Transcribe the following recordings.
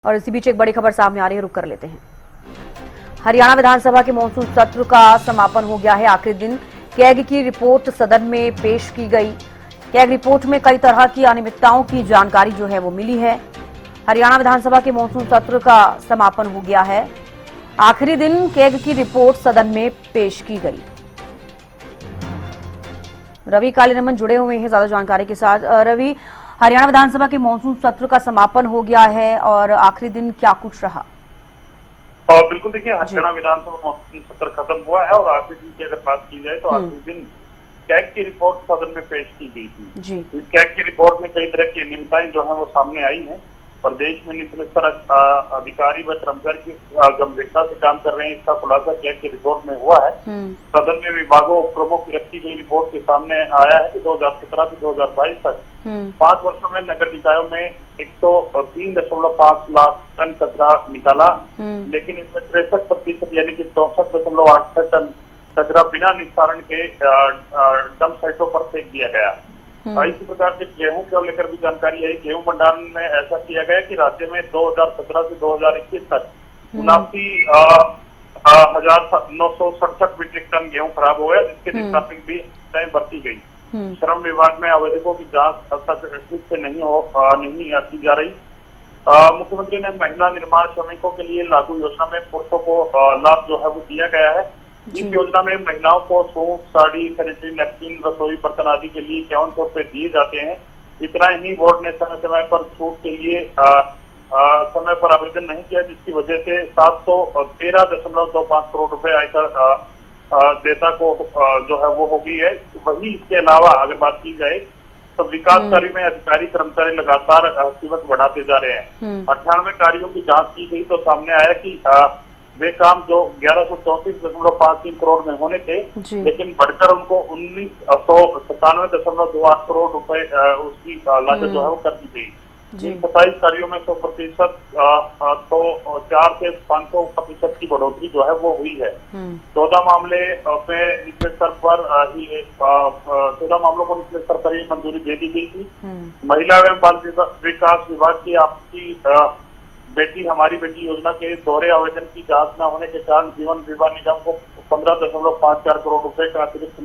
और इसी बीच एक बड़ी खबर सामने आ रही है, रुक कर लेते हैं। हरियाणा विधानसभा के मॉनसून सत्र का समापन हो गया है। आखिरी दिन कैग की रिपोर्ट सदन में पेश की गई। कैग रिपोर्ट में कई तरह की अनियमितताओं की जानकारी जो है वो मिली है। हरियाणा विधानसभा के मॉनसून सत्र का समापन हो गया है। आखिरी दिन कैग की रिपोर्ट सदन में पेश की गई। रवि कालीरमन जुड़े हुए हैं ज्यादा जानकारी के साथ। रवि, हरियाणा विधानसभा के मॉनसून सत्र का समापन हो गया है और आखिरी दिन क्या कुछ रहा? बिल्कुल, देखिए, हरियाणा विधानसभा मॉनसून सत्र खत्म हुआ है और आखिरी दिन की अगर बात की जाए तो आखिरी दिन कैग की रिपोर्ट सदन में पेश की गई थी। इस कैग की रिपोर्ट में कई तरह की अनियमितताएं जो है वो सामने आई हैं। प्रदेश में निचले स्तर अधिकारी व कर्मचारी की गंभीरता से काम कर रहे हैं, इसका खुलासा कैग की रिपोर्ट में हुआ है। सदन में विभागों उपक्रमों की रखी गई रिपोर्ट के सामने आया है कि 2017 से 2022 तक 5 वर्षों में नगर निकायों में 103.5 लाख टन कचरा निकाला, लेकिन इसमें 63% यानी कि 64.86 टन कचरा बिना निस्तारण के डंप साइटों पर फेंक दिया गया। इसी प्रकार से गेहूं को लेकर भी जानकारी है। गेहूं भंडारण में ऐसा किया गया कि राज्य में 2017 से 2021 तक 79,967 मीट्रिक टन गेहूं खराब हो गया, जिसके निस्तारण भी तय बरती गई। श्रम विभाग में आवेदकों की जांच ठीक से नहीं की जा रही। मुख्यमंत्री ने महिला निर्माण श्रमिकों के लिए लागू योजना में पुरुषों को लाभ जो है वो दिया गया है। इस योजना में महिलाओं को सूट, साड़ी, सैनिटरी नैपकिन, रसोई बर्तन आदि के लिए 5100 रुपए दिए जाते हैं। इतना ही बोर्ड ने समय समय पर छूट के लिए समय पर आवेदन नहीं किया, जिसकी वजह से 713.25 करोड़ रुपए आयकर देता को जो है वो हो गई है। वही इसके अलावा अगर बात की जाए तो विकास कार्य में अधिकारी कर्मचारी लगातार कीमत बढ़ाते जा रहे हैं। 98 कार्यों की जांच की गई तो सामने आया कि वे काम जो 1134.53 करोड़ में होने थे, लेकिन बढ़कर उनको 1997.28 करोड़ रुपए उसकी लागत जो है वो कर दी गई। 27 कार्यों में 100% तो 4 से 500% की बढ़ोतरी जो है वो हुई है। 14 मामले पे निचले स्तर पर 14 मामलों को निचले स्तर पर ही मंजूरी दे दी गई थी। महिला एवं बाल विकास विभाग की आपकी बेटी हमारी बेटी योजना के दोहरे आवेदन की जांच न होने के कारण जीवन बीमा निगम को 15.54 करोड़ रुपए का अतिरिक्त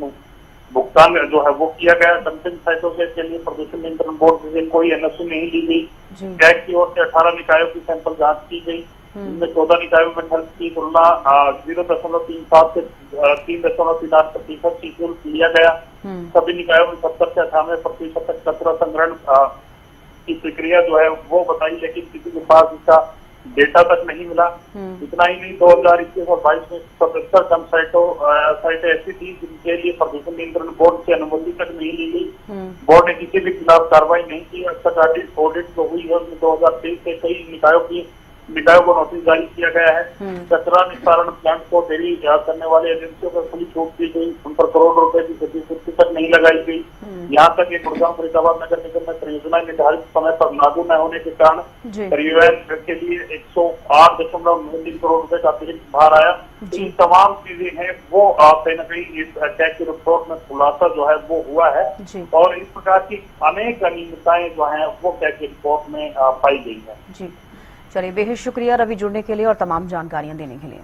भुगतान जो है वो किया गया। डंपिंग साइटों के लिए प्रदूषण नियंत्रण बोर्ड से कोई एनओसी नहीं ली गई। कैग की ओर से 18 निकायों की सैंपल जांच की गई, इनमें 14 निकायों में खर्च की तुलना 0.37 से 3.38% की शुल्क लिया गया। सभी निकायों में 70 से 98% तक कचरा संग्रहण की प्रक्रिया जो है वो बताई, लेकिन किसी के पास इसका डेटा तक नहीं मिला। इतना ही नहीं, 2021 और 22 में 77 डंप साइटें ऐसी थी जिनके लिए प्रदूषण नियंत्रण बोर्ड की अनुमति तक नहीं ली गई। बोर्ड ने किसी के खिलाफ कार्रवाई नहीं की। ऑडिट जो हुई है उसमें 2023 से कई निकायों को नोटिस जारी किया गया है। कचरा निस्तारण प्लांट को देरी करने वाली एजेंसियों को खुली छूट दी गई, उन पर करोड़ रुपए की क्षतिपूर्ति तक नहीं लगाई गई। यहाँ तक कि गुड़गांव फरीदाबाद नगर निगम में परियोजना निर्धारित समय पर लागू न होने के कारण परिवहन के लिए 108.93 करोड़ रुपए का अतिरिक्त भार आया। इन तमाम चीजें हैं वो कहीं न कहीं इस कैग की रिपोर्ट में खुलासा जो है वो हुआ है और इस प्रकार की अनेक अनियमितताएं जो है वो कैग की रिपोर्ट में पाई गई है। चलिए, बेहद शुक्रिया रवि जुड़ने के लिए और तमाम जानकारियां देने के लिए।